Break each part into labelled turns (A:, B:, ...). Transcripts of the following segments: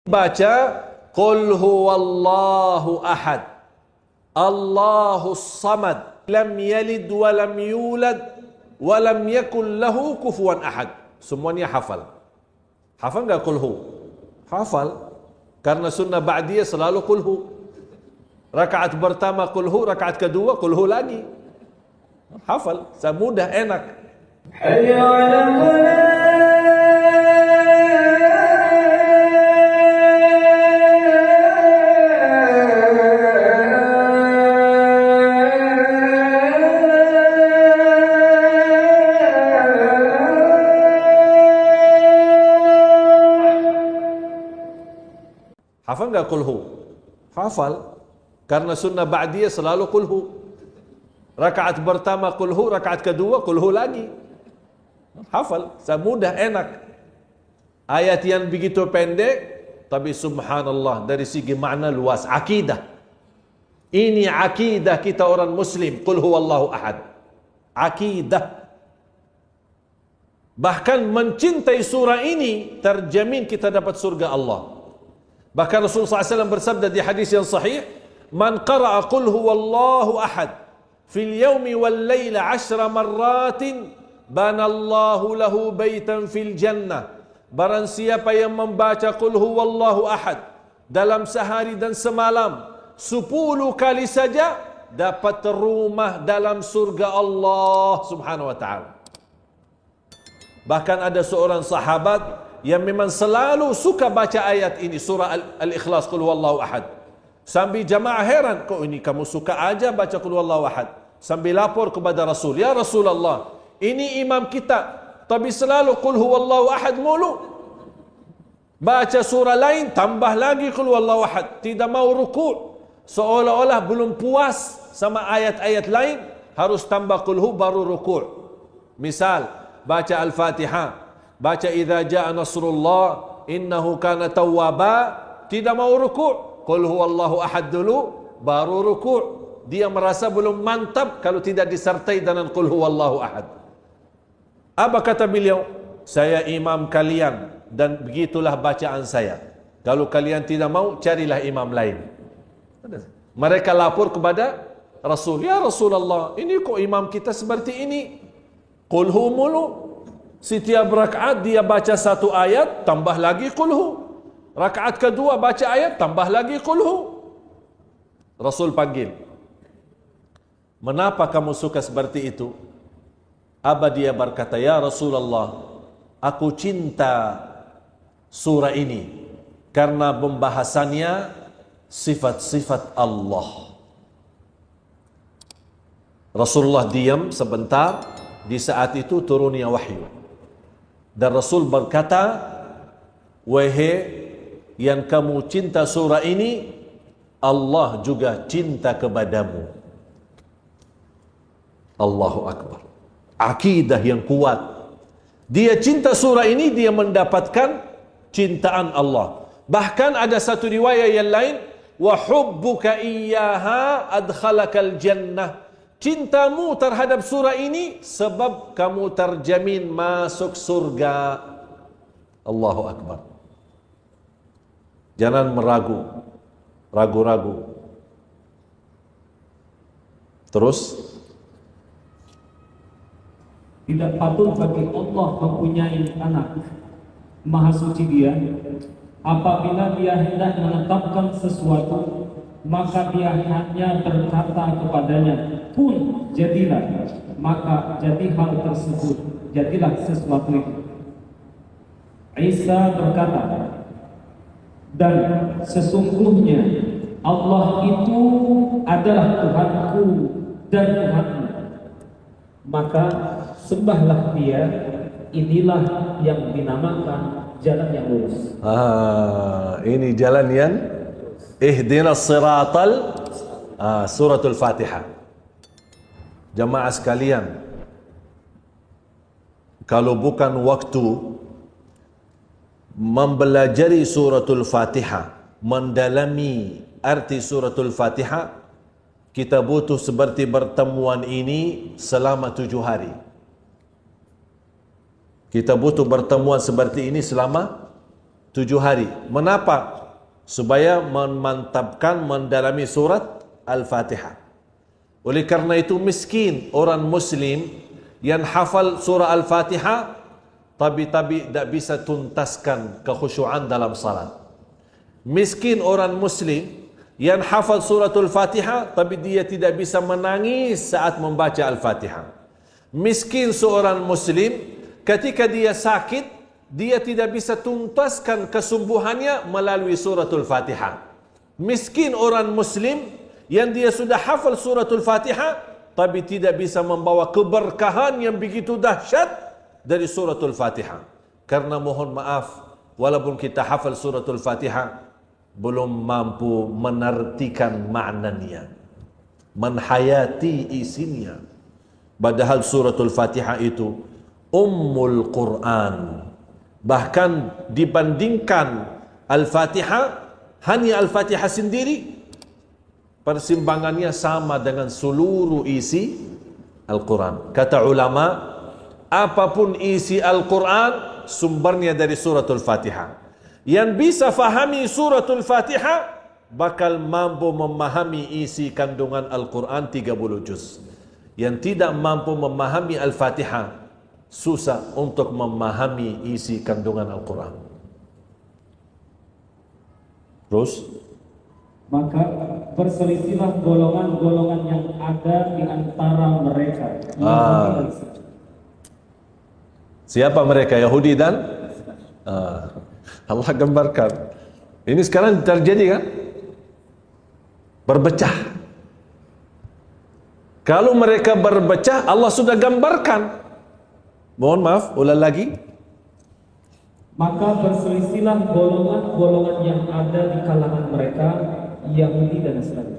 A: baca Qul huwallahu ahad, Allahus samad, lam yalid wa lam yulad wa lam yakul lahu kufuwan ahad. Semuanya hafal. Hafal enggak Qul hu? Hafal. Karena sunnah ba'diyah selalu Qul hu. Rakaat pertama Qul hu, rakaat kedua Qul hu lagi. Hafal, mudah, enak. Hayya 'alal falah. Hafal enggak Qul hu? Hafal. Karena sunnah ba'diyah selalu Qul hu. Rakaat pertama Qul hu, rakaat kedua Qul hu lagi. Hafal, mudah, enak. Ayat yang begitu pendek, tapi subhanallah dari segi makna luas. Akidah. Ini akidah kita orang Muslim. Qul huwallahu ahad. Akidah. Bahkan mencintai surah ini terjamin kita dapat surga Allah. Bahkan Rasulullah SAW bersabda di hadis yang sahih, "Man qara'a qul huwallahu ahad fil yawmi wal layla 10 marratin banallahu lahu baitan fil jannah." Barang siapa yang membaca qul huwallahu ahad dalam sehari dan semalam 10 kali saja, dapat rumah dalam surga Allah Subhanahu wa taala. Bahkan ada seorang sahabat yang memang selalu suka baca ayat ini, surah Al-Ikhlas, Qul huwallahu ahad. Sambil jamaah heran, kok ini kamu suka aja baca Qul huwallahu ahad? Sambil lapor kepada Rasul, "Ya Rasulullah, ini imam kita, tapi selalu Qul huwallahu ahad mulu. Baca surah lain, tambah lagi Qul huwallahu ahad. Tidak mau ruku'. Seolah-olah belum puas sama ayat-ayat lain, harus tambah Qul hu baru ruku'. Misal, baca Al-Fatihah, baca idza jaa nasrullah innahu kana tawwaba, tidak mau ruku', qul huwallahu ahad dulu baru ruku'. Dia merasa belum mantap kalau tidak disertai dengan qul huwallahu ahad. Apa kata beliau? "Saya imam kalian dan begitulah bacaan saya. Kalau kalian tidak mau, carilah imam lain." Mereka lapor kepada Rasul, "Ya Rasulullah, ini kok imam kita seperti ini? Qul hu mulu. Setiap rakaat dia baca satu ayat, tambah lagi Qul hu. Rakaat kedua baca ayat, tambah lagi Qul hu." Rasul panggil, "Mengapa kamu suka seperti itu?" Apa dia berkata, "Ya Rasulullah, aku cinta surah ini karena pembahasannya sifat-sifat Allah." Rasulullah diam sebentar. Di saat itu turunnya wahyu. Dan Rasul berkata, "Wahai yang kamu cinta surah ini, Allah juga cinta kepadamu." Allahu Akbar. Akidah yang kuat. Dia cinta surah ini, dia mendapatkan cintaan Allah. Bahkan ada satu riwayat yang lain, "Wa hubbuka iyyaha adkhalakal jannah." Cintamu terhadap surah ini sebab kamu terjamin masuk surga. Allahu Akbar. Jangan ragu-ragu. Terus,
B: tidak patut bagi Allah mempunyai anak. Maha suci Dia. Apabila Dia hendak menetapkan sesuatu, maka Dia hanya berkata kepadanya, "Kun, jadilah." Maka jadi hal tersebut, jadilah sesuatu itu. Isa berkata, "Dan sesungguhnya Allah itu adalah Tuhanku dan Tuhanmu. Maka sembahlah Dia. Inilah yang dinamakan jalan yang lurus."
A: Ini jalan yang ihdinas siratal suratul Fatihah. Jamaah sekalian, kalau bukan waktu mempelajari suratul Fatihah, mendalami arti suratul Fatihah, kita butuh seperti pertemuan ini selama 7 hari. Kita butuh pertemuan seperti ini selama 7 hari. Mengapa? Supaya memantapkan mendalami surat Al-Fatihah. Oleh karena itu miskin orang Muslim yang hafal surah Al-Fatihah tapi tidak bisa tuntaskan kekhusyuan dalam salat. Miskin orang Muslim yang hafal suratul Fatihah tapi dia tidak bisa menangis saat membaca Al-Fatihah. Miskin seorang Muslim ketika dia sakit, dia tidak bisa tuntaskan kesembuhannya melalui suratul Fatihah. Miskin orang Muslim yang dia sudah hafal suratul Fatihah tapi tidak bisa membawa keberkahan yang begitu dahsyat dari suratul Fatihah. Karena mohon maaf, walaupun kita hafal suratul Fatihah, belum mampu menartikan maknanya, menhayati isinya. Padahal suratul Fatihah itu Ummul Quran. Bahkan dibandingkan Al-Fatihah, hanya Al-Fatihah sendiri persimbangannya sama dengan seluruh isi Al-Quran. Kata ulama, apapun isi Al-Quran sumbernya dari suratul Fatihah. Yang bisa fahami suratul Fatihah bakal mampu memahami isi kandungan Al-Quran 30 juz. Yang tidak mampu memahami Al-Fatihah susah untuk memahami isi kandungan Al-Quran. Terus
B: maka berselisihlah golongan-golongan yang ada di antara mereka.
A: Siapa mereka? Yahudi dan Allah gambarkan. Ini sekarang terjadi kan? Berpecah. Kalau mereka berpecah, Allah sudah gambarkan. Mohon maaf, ulang lagi.
B: Maka berselisihlah golongan-golongan yang ada di kalangan mereka, Yahudi dan Nasrani.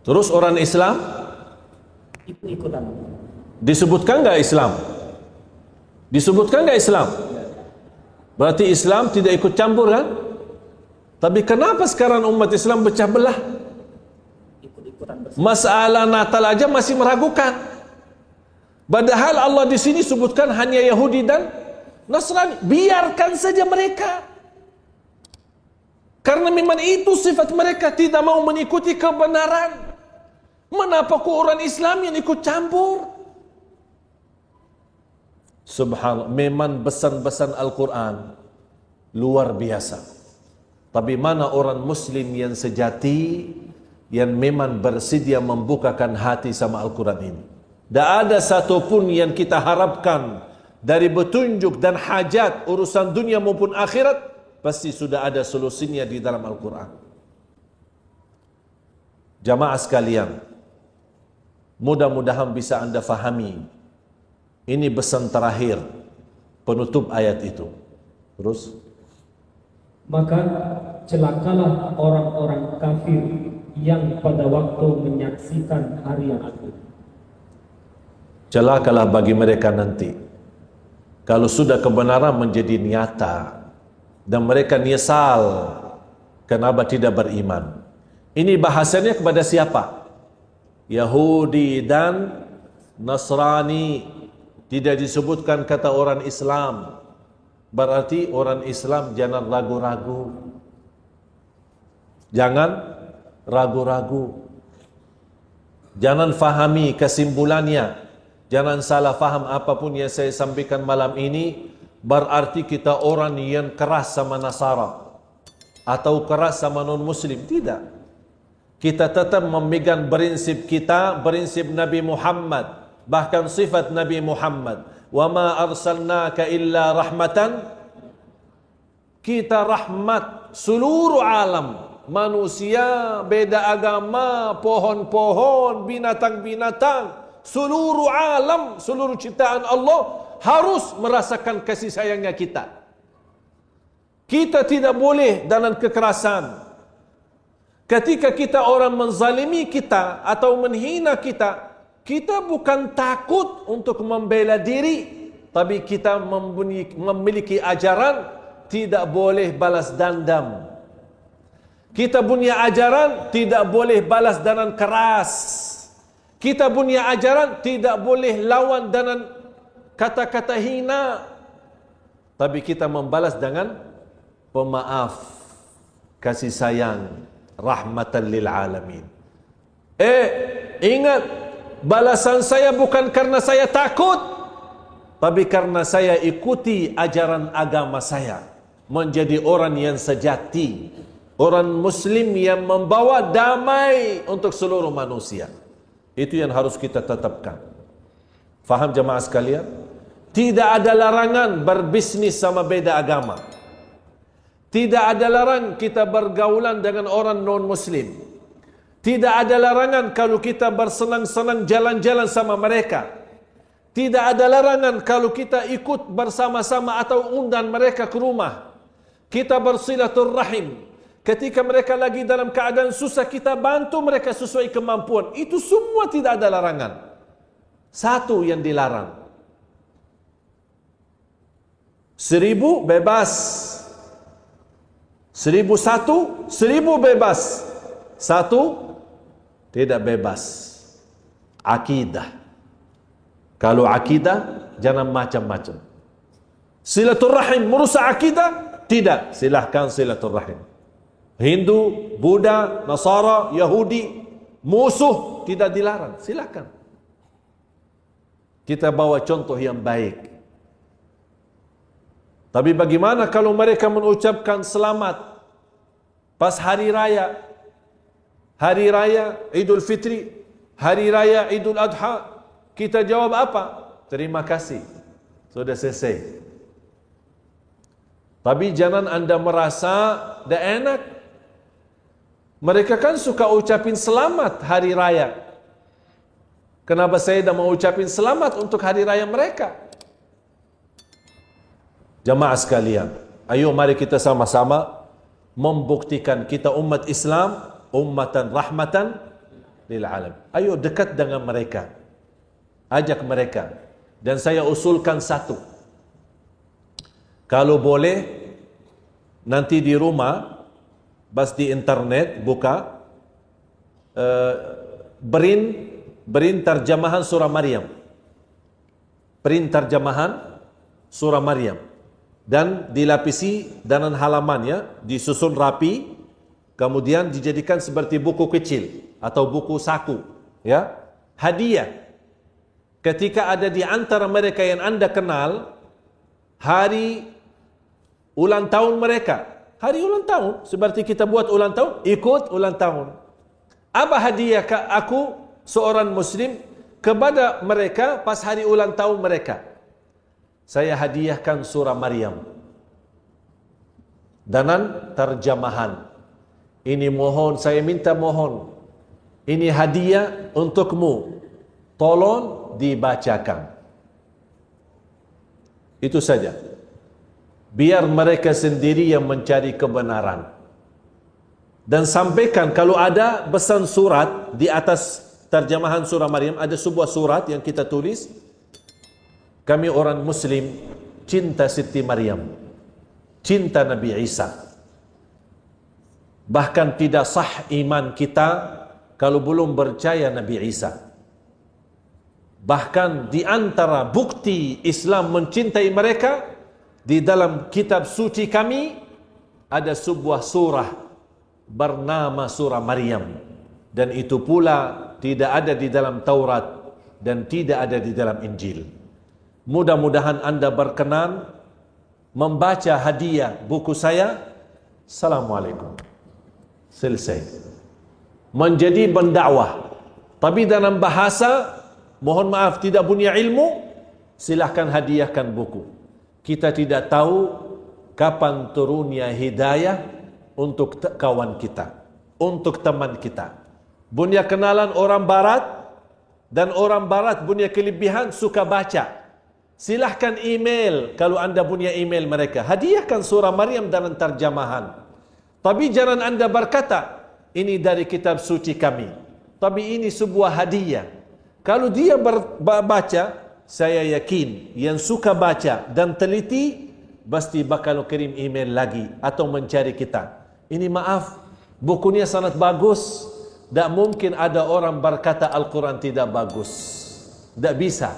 A: Terus orang Islam
B: Ikut-ikutan.
A: disebutkan enggak Islam? Disebutkan enggak Islam? Berarti Islam tidak ikut campur kan? Tapi kenapa sekarang umat Islam pecah belah? Masalah Natal aja masih meragukan. Padahal Allah di sini sebutkan hanya Yahudi dan Nasrani. Biarkan saja mereka. Karena memang itu sifat mereka, tidak mau mengikuti kebenaran. Mengapa kok orang Islam yang ikut campur? Subhanallah, memang pesan-pesan Al-Quran luar biasa. Tapi mana orang Muslim yang sejati, yang memang bersedia membukakan hati sama Al-Quran ini? Tak ada satupun yang kita harapkan dari petunjuk dan hajat urusan dunia maupun akhirat, pasti sudah ada solusinya di dalam Al-Quran. Jamaah sekalian, mudah-mudahan bisa anda fahami. Ini pesan terakhir penutup ayat itu. Terus,
B: maka celakalah orang-orang kafir yang pada waktu menyaksikan hari yang agung.
A: celakalah bagi mereka nanti kalau sudah kebenaran menjadi nyata dan mereka nyesal kenapa tidak beriman. Ini bahasanya kepada siapa? Yahudi dan Nasrani. Tidak disebutkan kata orang Islam. Berarti orang Islam jangan ragu-ragu. Jangan ragu-ragu. Jangan fahami kesimpulannya. Jangan salah faham apapun yang saya sampaikan malam ini berarti kita orang yang keras sama Nasara atau keras sama non-Muslim. Tidak. Kita tetap memegang prinsip kita, prinsip Nabi Muhammad, bahkan sifat Nabi Muhammad. Wa ma arsalnaka illa rahmatan. Kita rahmat seluruh alam. Manusia, beda agama, pohon-pohon, binatang-binatang, seluruh alam, seluruh ciptaan Allah harus merasakan kasih sayangnya kita. Kita tidak boleh dalam kekerasan. Ketika kita orang menzalimi kita atau menghina kita, kita bukan takut untuk membela diri, tapi kita memiliki ajaran tidak boleh balas dendam. Kita punya ajaran tidak boleh balas dengan keras. Kita punya ajaran tidak boleh lawan dengan kata-kata hina. Tapi kita membalas dengan pemaaf, kasih sayang, rahmatan lil alamin. Ingat, balasan saya bukan karena saya takut, tapi karena saya ikuti ajaran agama saya, menjadi orang yang sejati, orang muslim yang membawa damai untuk seluruh manusia. Itu yang harus kita tetapkan. Faham jemaah sekalian? Tidak ada larangan berbisnis sama beda agama. Tidak ada larangan kita bergaulan dengan orang non-muslim. Tidak ada larangan kalau kita bersenang-senang jalan-jalan sama mereka. Tidak ada larangan kalau kita ikut bersama-sama atau undang mereka ke rumah. Kita bersilaturrahim. Ketika mereka lagi dalam keadaan susah, kita bantu mereka sesuai kemampuan. Itu semua tidak ada larangan. Satu yang dilarang. 1000 bebas. 1001, 1000 bebas. Satu tidak bebas. Akidah. Kalau akidah, jangan macam-macam. Silaturrahim merusak akidah? Tidak. Silahkan silaturrahim. Hindu, Buddha, Nasara, Yahudi, musuh tidak dilarang. Silahkan. Kita bawa contoh yang baik. Tapi bagaimana kalau mereka mengucapkan selamat pas hari raya? Hari raya Idul Fitri, hari raya Idul Adha, kita jawab apa? Terima kasih, sudah selesai. Tapi jangan anda merasa dah enak. Mereka kan suka ucapin selamat hari raya. Kenapa saya dah mau ucapin selamat untuk hari raya mereka? Jamaah sekalian, ayo mari kita sama-sama membuktikan kita umat Islam, ummatan rahmatan lil alam. Ayo dekat dengan mereka, ajak mereka. Dan saya usulkan satu, kalau boleh nanti di rumah, bas di internet buka print terjemahan surah Maryam, print terjemahan surah Maryam, dan dilapisi dalam halamannya, disusun rapi, kemudian dijadikan seperti buku kecil atau buku saku, ya, hadiah. Ketika ada di antara mereka yang anda kenal hari ulang tahun mereka, hari ulang tahun, seperti kita buat ulang tahun, ikut ulang tahun. Apa hadiah aku seorang muslim kepada mereka pas hari ulang tahun mereka? Saya hadiahkan surah Maryam dengan terjemahan. Ini mohon, saya minta mohon, ini hadiah untukmu, tolong dibacakan. Itu saja. Biar mereka sendiri yang mencari kebenaran. Dan sampaikan kalau ada pesan surat di atas terjemahan surah Maryam, ada sebuah surat yang kita tulis, kami orang muslim cinta Siti Maryam, cinta Nabi Isa. Bahkan tidak sah iman kita kalau belum percaya Nabi Isa. Bahkan di antara bukti Islam mencintai mereka, di dalam kitab suci kami ada sebuah surah bernama surah Maryam, dan itu pula tidak ada di dalam Taurat dan tidak ada di dalam Injil. Mudah-mudahan anda berkenan membaca hadiah buku saya. Assalamualaikum. Selesai. Menjadi pendakwah, tapi dalam bahasa, mohon maaf, tidak punya ilmu, silahkan hadiahkan buku. Kita tidak tahu kapan turunnya hidayah untuk kawan kita, untuk teman kita. Punya kenalan orang barat, dan orang barat punya kelebihan suka baca. Silahkan email, kalau anda punya email mereka, hadiahkan surah Maryam dalam terjemahan. Tapi jangan anda berkata, ini dari kitab suci kami, tapi ini sebuah hadiah. Kalau dia baca, saya yakin yang suka baca dan teliti pasti bakal kirim email lagi atau mencari kita. Ini maaf, bukunya sangat bagus. Tak mungkin ada orang berkata Al-Quran tidak bagus. Tak bisa.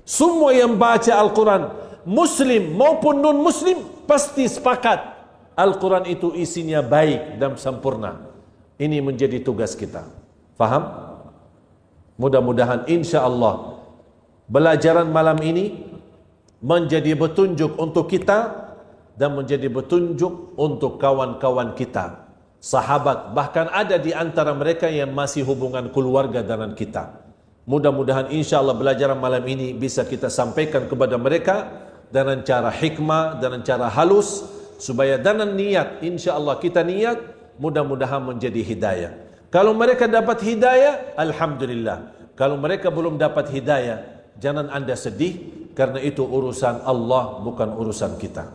A: Semua yang baca Al-Quran, Muslim maupun non-Muslim, pasti sepakat Al-Quran itu isinya baik dan sempurna. Ini menjadi tugas kita. Faham? Mudah-mudahan insya Allah pelajaran malam ini menjadi petunjuk untuk kita dan menjadi petunjuk untuk kawan-kawan kita, sahabat, bahkan ada di antara mereka yang masih hubungan keluarga dengan kita. Mudah-mudahan insya Allah pelajaran malam ini bisa kita sampaikan kepada mereka dengan cara hikmah, dengan cara halus, supaya dengan niat, insya Allah kita niat, mudah-mudahan menjadi hidayah. Kalau mereka dapat hidayah, alhamdulillah. Kalau mereka belum dapat hidayah, jangan anda sedih, karena itu urusan Allah, bukan urusan kita.